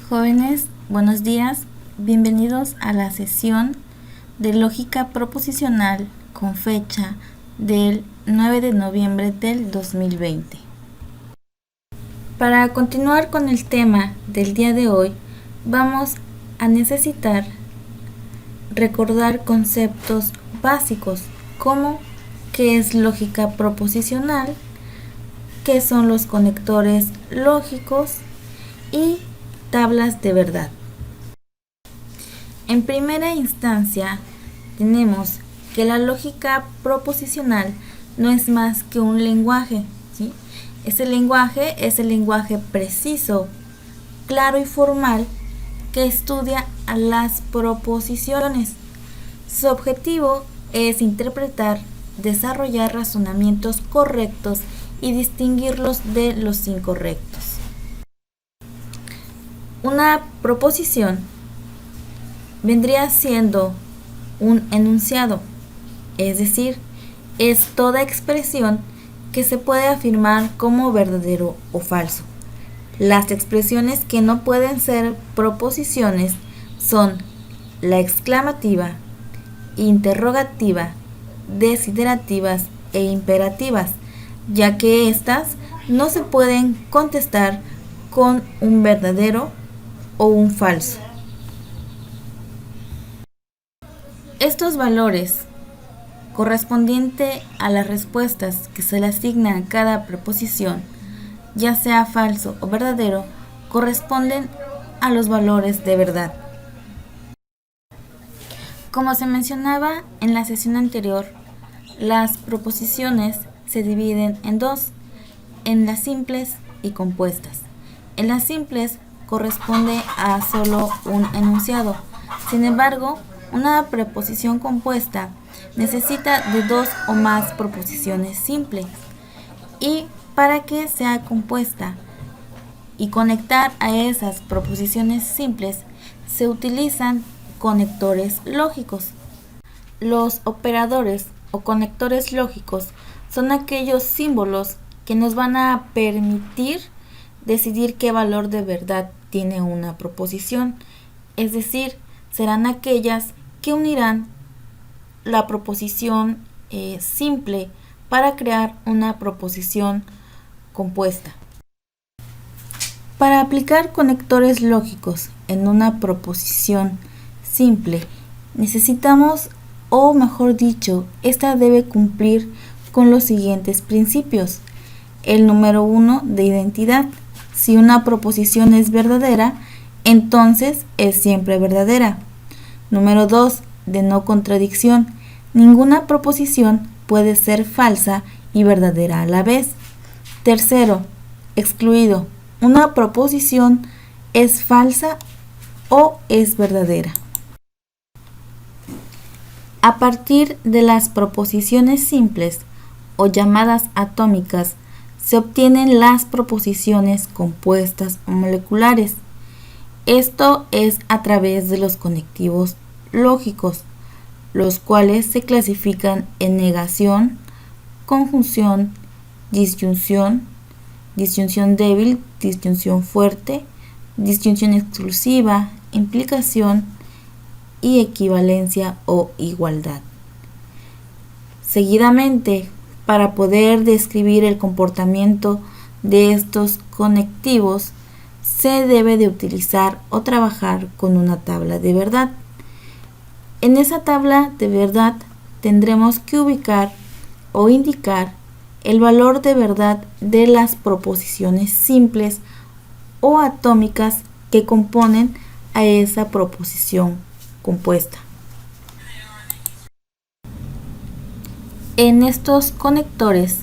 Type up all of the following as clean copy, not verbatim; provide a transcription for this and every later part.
Jóvenes, buenos días, bienvenidos a la sesión de lógica proposicional con fecha del 9 de noviembre del 2020. Para continuar con el tema del día de hoy, vamos a necesitar recordar conceptos básicos como qué es lógica proposicional, qué son los conectores lógicos y tablas de verdad. En primera instancia, tenemos que la lógica proposicional no es más que un lenguaje, ¿sí? Ese lenguaje es el lenguaje preciso, claro y formal que estudia a las proposiciones. Su objetivo es interpretar, desarrollar razonamientos correctos y distinguirlos de los incorrectos. Una proposición vendría siendo un enunciado, es decir, es toda expresión que se puede afirmar como verdadero o falso. Las expresiones que no pueden ser proposiciones son la exclamativa, interrogativa, desiderativas e imperativas, ya que éstas no se pueden contestar con un verdadero o un falso. Estos valores correspondientes a las respuestas que se le asignan a cada preposición, ya sea falso o verdadero, corresponden a los valores de verdad. Como se mencionaba en la sesión anterior, las proposiciones se dividen en dos, en las simples y compuestas. En las simples corresponde a solo un enunciado. Sin embargo, una preposición compuesta necesita de dos o más proposiciones simples. Y para que sea compuesta y conectar a esas proposiciones simples, se utilizan conectores lógicos. Los operadores o conectores lógicos son aquellos símbolos que nos van a permitir decidir qué valor de verdad tiene una proposición, es decir, serán aquellas que unirán la proposición simple para crear una proposición compuesta. Para aplicar conectores lógicos en una proposición simple, necesitamos, o mejor dicho, esta debe cumplir con los siguientes principios. El número 1 de identidad. Si una proposición es verdadera, entonces es siempre verdadera. Número 2 de no contradicción. Ninguna proposición puede ser falsa y verdadera a la vez. Tercero, excluido. Una proposición es falsa o es verdadera. A partir de las proposiciones simples o llamadas atómicas, se obtienen las proposiciones compuestas o moleculares. Esto es a través de los conectivos lógicos, los cuales se clasifican en negación, conjunción, disyunción, disyunción débil, disyunción fuerte, disyunción exclusiva, implicación y equivalencia o igualdad. Seguidamente, para poder describir el comportamiento de estos conectivos, se debe de utilizar o trabajar con una tabla de verdad. En esa tabla de verdad tendremos que ubicar o indicar el valor de verdad de las proposiciones simples o atómicas que componen a esa proposición compuesta. En estos conectores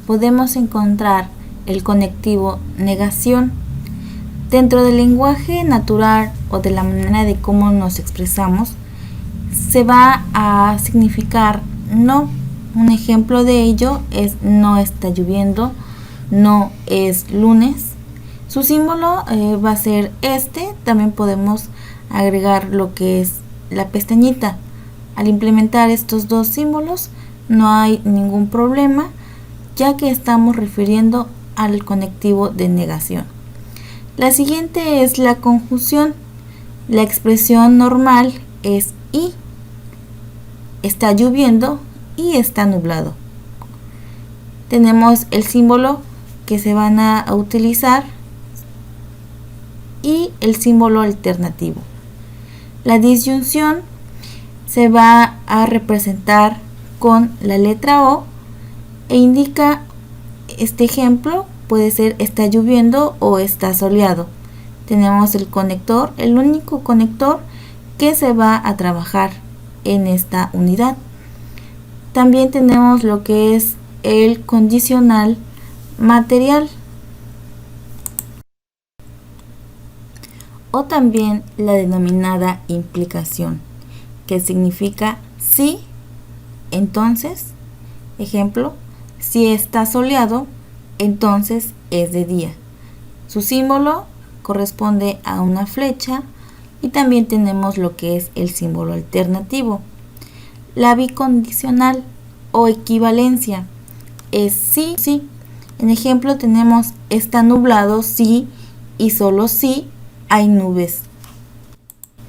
podemos encontrar el conectivo negación. Dentro del lenguaje natural o de la manera de cómo nos expresamos, se va a significar no. Un ejemplo de ello es no está lloviendo, no es lunes. Su símbolo va a ser este. También podemos agregar lo que es la pestañita. Al implementar estos dos símbolos no hay ningún problema, ya que estamos refiriendo al conectivo de negación. La siguiente es la conjunción. La expresión normal es y. Está lloviendo y está nublado. Tenemos el símbolo que se van a utilizar y el símbolo alternativo. La disyunción se va a representar con la letra O e indica, este ejemplo puede ser está lloviendo o está soleado. Tenemos el conector, el único conector que se va a trabajar en esta unidad. También tenemos lo que es el condicional material o también la denominada implicación, que significa si, entonces. Ejemplo, si está soleado, entonces es de día. Su símbolo corresponde a una flecha y también tenemos lo que es el símbolo alternativo. La bicondicional o equivalencia es sí, sí. En ejemplo tenemos está nublado si y solo si hay nubes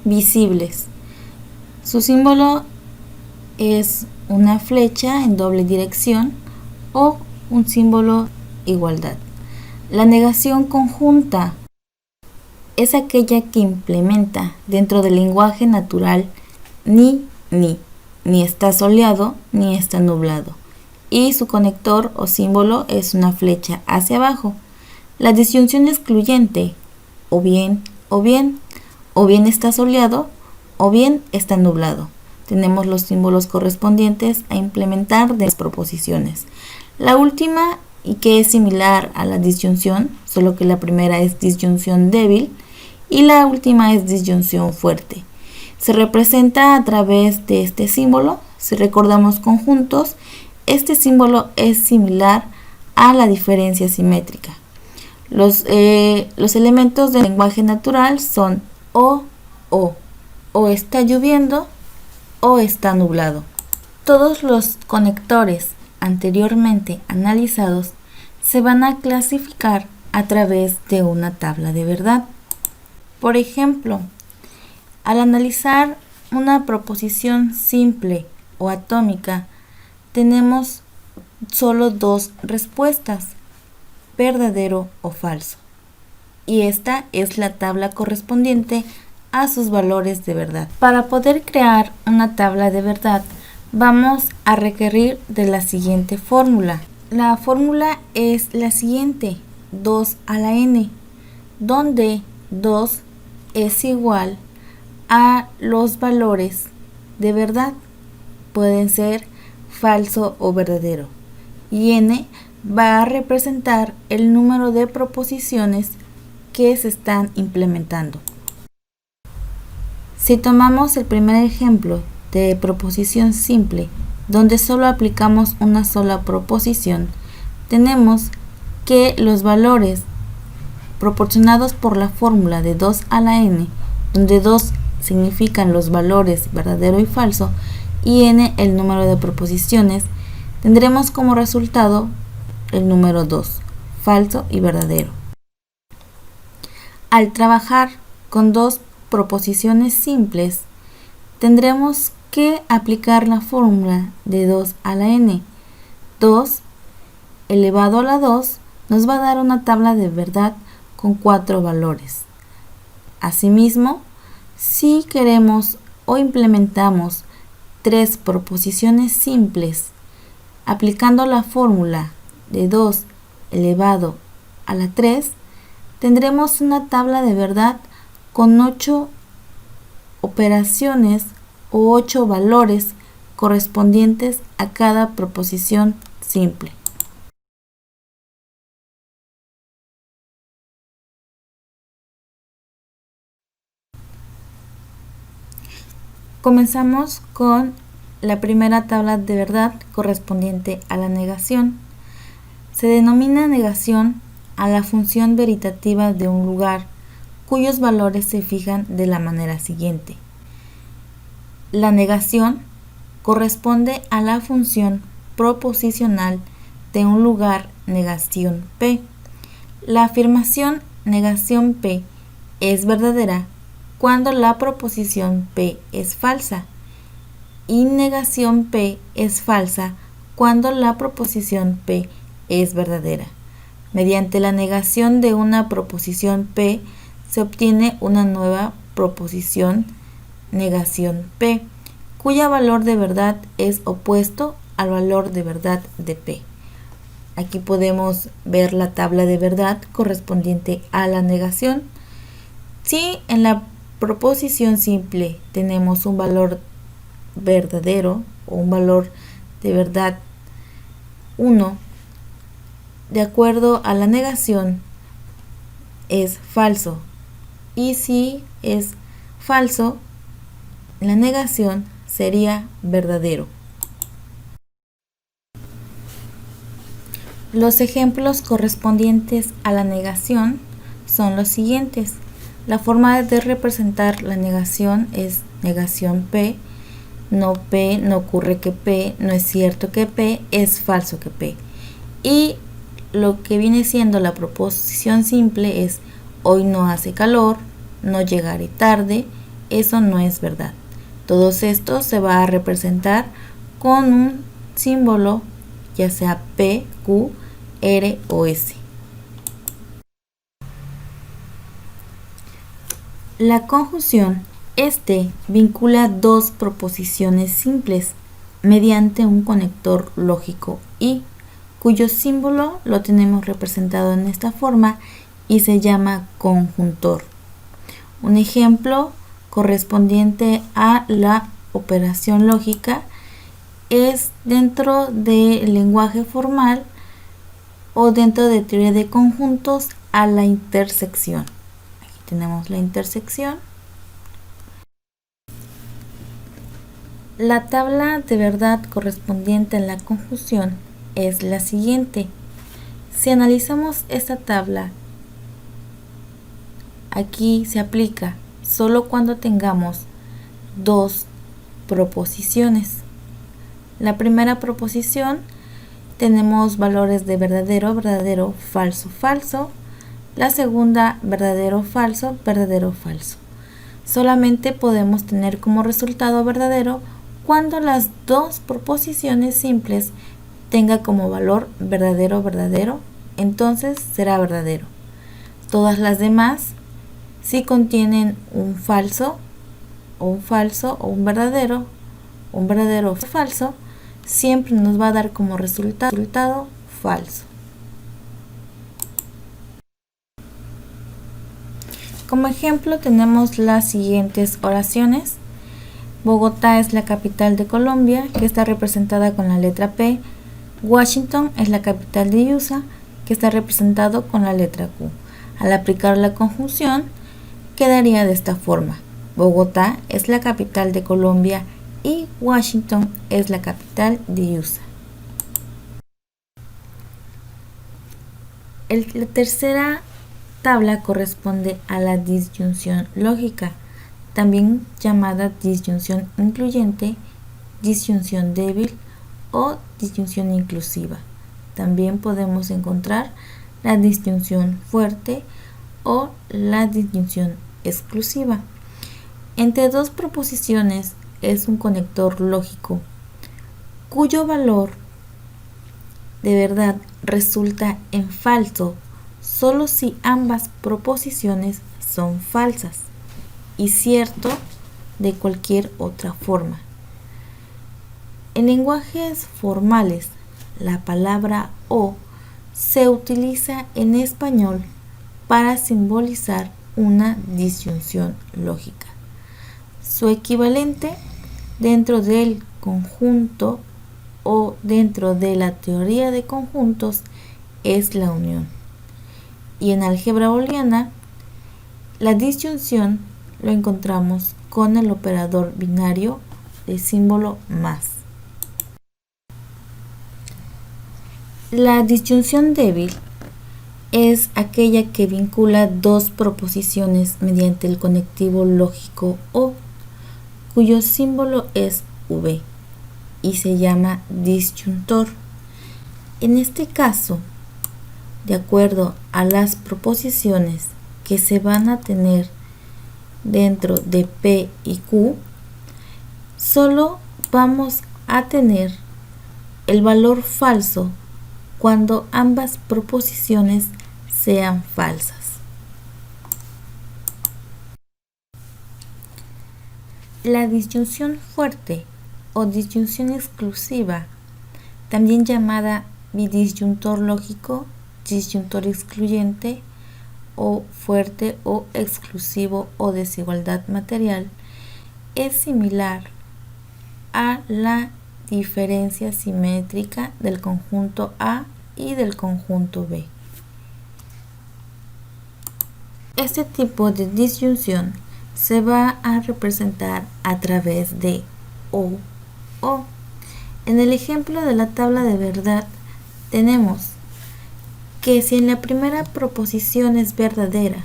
visibles. Su símbolo es una flecha en doble dirección o un símbolo igualdad. La negación conjunta es aquella que implementa dentro del lenguaje natural ni está soleado ni está nublado, y su conector o símbolo es una flecha hacia abajo. La disyunción excluyente o bien está soleado o bien está nublado. Tenemos los símbolos correspondientes a implementar de las proposiciones. La última, y que es similar a la disyunción, solo que la primera es disyunción débil y la última es disyunción fuerte. Se representa a través de este símbolo. Si recordamos conjuntos, este símbolo es similar a la diferencia simétrica. Los elementos del lenguaje natural son o está lloviendo o está nublado. Todos los conectores anteriormente analizados se van a clasificar a través de una tabla de verdad. Por ejemplo, al analizar una proposición simple o atómica, tenemos solo dos respuestas, verdadero o falso. Y esta es la tabla correspondiente a sus valores de verdad. Para poder crear una tabla de verdad, vamos a requerir de la siguiente fórmula. La fórmula es la siguiente: 2 a la n, donde 2 es igual a los valores de verdad, pueden ser falso o verdadero, y n va a representar el número de proposiciones que se están implementando. Si tomamos el primer ejemplo de proposición simple, donde solo aplicamos una sola proposición, tenemos que los valores proporcionados por la fórmula de 2 a la n, donde 2 significan los valores verdadero y falso, y n el número de proposiciones, tendremos como resultado el número 2, falso y verdadero. Al trabajar con dos proposiciones simples, tendremos que aplicar la fórmula de 2 a la n. 2 elevado a la 2 nos va a dar una tabla de verdad con 4 valores. Asimismo, si queremos o implementamos 3 proposiciones simples, aplicando la fórmula de 2 elevado a la 3, tendremos una tabla de verdad con 8 operaciones o 8 valores correspondientes a cada proposición simple. Comenzamos con la primera tabla de verdad correspondiente a la negación. Se denomina negación a la función veritativa de un lugar cuyos valores se fijan de la manera siguiente. La negación corresponde a la función proposicional de un lugar negación P. La afirmación negación P es verdadera cuando la proposición P es falsa y negación P es falsa cuando la proposición P es verdadera. Mediante la negación de una proposición P se obtiene una nueva proposición negación P, cuyo valor de verdad es opuesto al valor de verdad de P. Aquí podemos ver la tabla de verdad correspondiente a la negación. Si en la proposición simple tenemos un valor verdadero o un valor de verdad 1, de acuerdo a la negación es falso, y si es falso, la negación sería verdadero. Los ejemplos correspondientes a la negación son los siguientes. La forma de representar la negación es negación P, no ocurre que P, no es cierto que P, es falso que P. Y lo que viene siendo la proposición simple es hoy no hace calor, no llegaré tarde, eso no es verdad. Todo esto se va a representar con un símbolo, ya sea P, Q, R o S. La conjunción vincula dos proposiciones simples mediante un conector lógico y cuyo símbolo lo tenemos representado en esta forma y se llama conjuntor. Un ejemplo correspondiente a la operación lógica es dentro del lenguaje formal o dentro de teoría de conjuntos a la intersección. Aquí tenemos la intersección. La tabla de verdad correspondiente a la conjunción es la siguiente. Si analizamos esta tabla, aquí se aplica solo cuando tengamos dos proposiciones. La primera proposición tenemos valores de verdadero, verdadero, falso, falso. La segunda, verdadero, falso, verdadero, falso. Solamente podemos tener como resultado verdadero cuando las dos proposiciones simples tenga como valor verdadero, verdadero, entonces será verdadero. Todas las demás, si contienen un falso o un verdadero o falso, siempre nos va a dar como resultado falso. Como ejemplo tenemos las siguientes oraciones. Bogotá es la capital de Colombia, que está representada con la letra P. Washington es la capital de USA, que está representado con la letra Q. Al aplicar la conjunción, quedaría de esta forma. Bogotá es la capital de Colombia y Washington es la capital de USA. La tercera tabla corresponde a la disyunción lógica, también llamada disyunción incluyente, disyunción débil o disyunción inclusiva. También podemos encontrar la disyunción fuerte o la disyunción exclusiva. Entre dos proposiciones es un conector lógico cuyo valor de verdad resulta en falso solo si ambas proposiciones son falsas y cierto de cualquier otra forma. En lenguajes formales, la palabra o se utiliza en español para simbolizar una disyunción lógica. Su equivalente dentro del conjunto o dentro de la teoría de conjuntos es la unión. Y en álgebra booleana, la disyunción lo encontramos con el operador binario de símbolo más. La disyunción débil es aquella que vincula dos proposiciones mediante el conectivo lógico o, cuyo símbolo es V y se llama disyuntor. En este caso, de acuerdo a las proposiciones que se van a tener dentro de P y Q, solo vamos a tener el valor falso cuando ambas proposiciones sean falsas. La disyunción fuerte o disyunción exclusiva, también llamada bidisyuntor lógico, disyuntor excluyente o fuerte o exclusivo o desigualdad material, es similar a la diferencia simétrica del conjunto A y del conjunto B. Este tipo de disyunción se va a representar a través de O. En el ejemplo de la tabla de verdad tenemos que si en la primera proposición es verdadera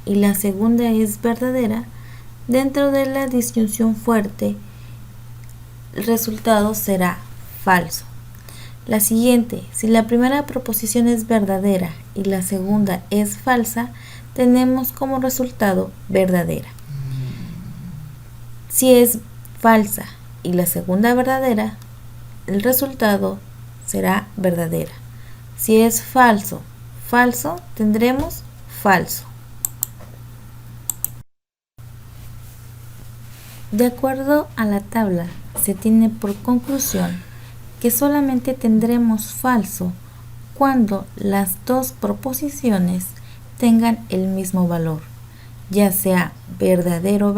y la segunda es verdadera, dentro de la disyunción fuerte el resultado será falso. La siguiente, si la primera proposición es verdadera y la segunda es falsa, tenemos como resultado verdadera. Si es falsa y la segunda verdadera, el resultado será verdadera. Si es falso, tendremos falso. De acuerdo a la tabla, se tiene por conclusión que solamente tendremos falso cuando las dos proposiciones tengan el mismo valor, ya sea verdadero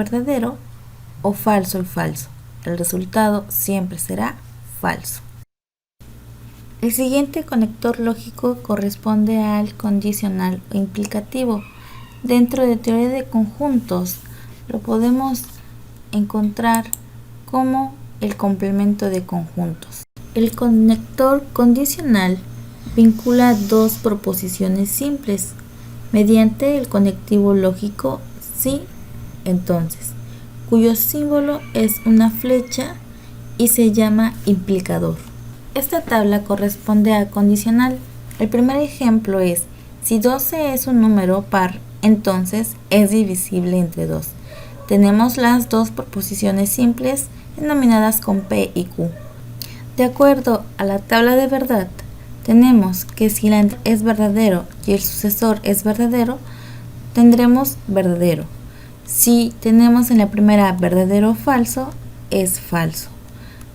o falso falso. El resultado siempre será falso. El siguiente conector lógico corresponde al condicional o implicativo. Dentro de teoría de conjuntos lo podemos encontrar como el complemento de conjuntos. El conector condicional vincula dos proposiciones simples mediante el conectivo lógico sí, entonces, cuyo símbolo es una flecha y se llama implicador. Esta tabla corresponde a condicional. El primer ejemplo es: si 12 es un número par, entonces es divisible entre 2. Tenemos las dos proposiciones simples denominadas con P y Q. De acuerdo a la tabla de verdad, tenemos que si la es verdadero y el sucesor es verdadero, tendremos verdadero. Si tenemos en la primera verdadero o falso, es falso.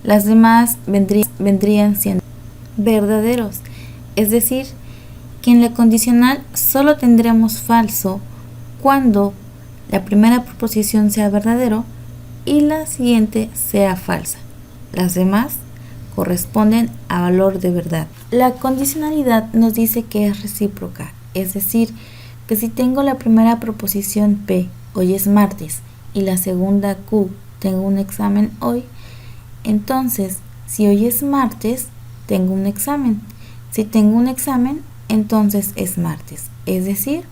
Las demás vendrían siendo verdaderos, es decir, que en la condicional solo tendremos falso cuando la primera proposición sea verdadero y la siguiente sea falsa. Las demás corresponden a valor de verdad. La condicionalidad nos dice que es recíproca, es decir, que si tengo la primera proposición P, hoy es martes, y la segunda Q, tengo un examen hoy, entonces si hoy es martes, tengo un examen. Si tengo un examen, entonces es martes, es decir,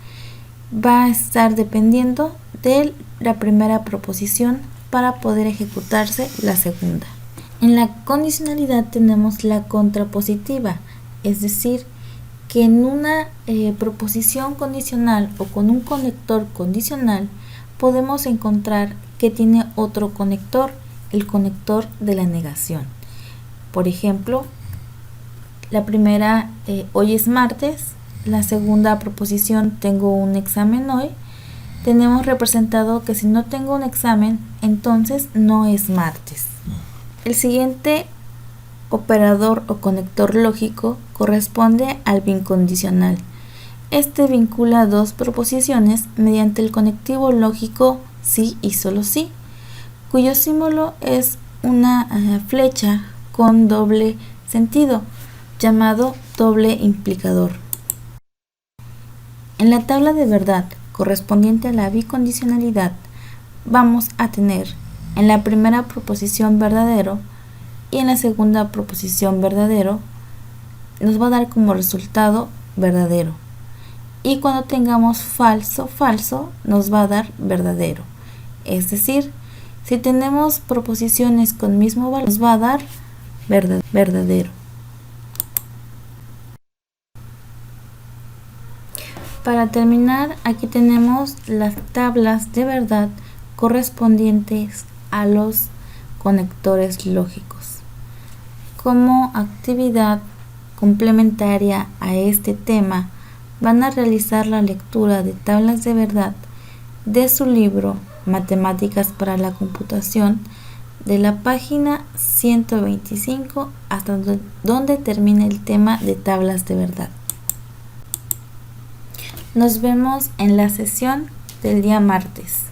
va a estar dependiendo de la primera proposición para poder ejecutarse la segunda. En la condicionalidad tenemos la contrapositiva, es decir, que en una proposición condicional o con un conector condicional podemos encontrar que tiene otro conector, el conector de la negación. Por ejemplo, la primera, hoy es martes, la segunda proposición, tengo un examen hoy, tenemos representado que si no tengo un examen, entonces no es martes. El siguiente operador o conector lógico corresponde al bicondicional. Este vincula dos proposiciones mediante el conectivo lógico sí y solo sí, cuyo símbolo es una flecha con doble sentido, llamado doble implicador. En la tabla de verdad correspondiente a la bicondicionalidad, vamos a tener en la primera proposición verdadero y en la segunda proposición verdadero, nos va a dar como resultado verdadero. Y cuando tengamos falso, nos va a dar verdadero. Es decir, si tenemos proposiciones con mismo valor, nos va a dar verdadero. Para terminar, aquí tenemos las tablas de verdad correspondientes a los conectores lógicos. Como actividad complementaria a este tema, van a realizar la lectura de tablas de verdad de su libro Matemáticas para la Computación, de la página 125 hasta donde termina el tema de tablas de verdad. Nos vemos en la sesión del día martes.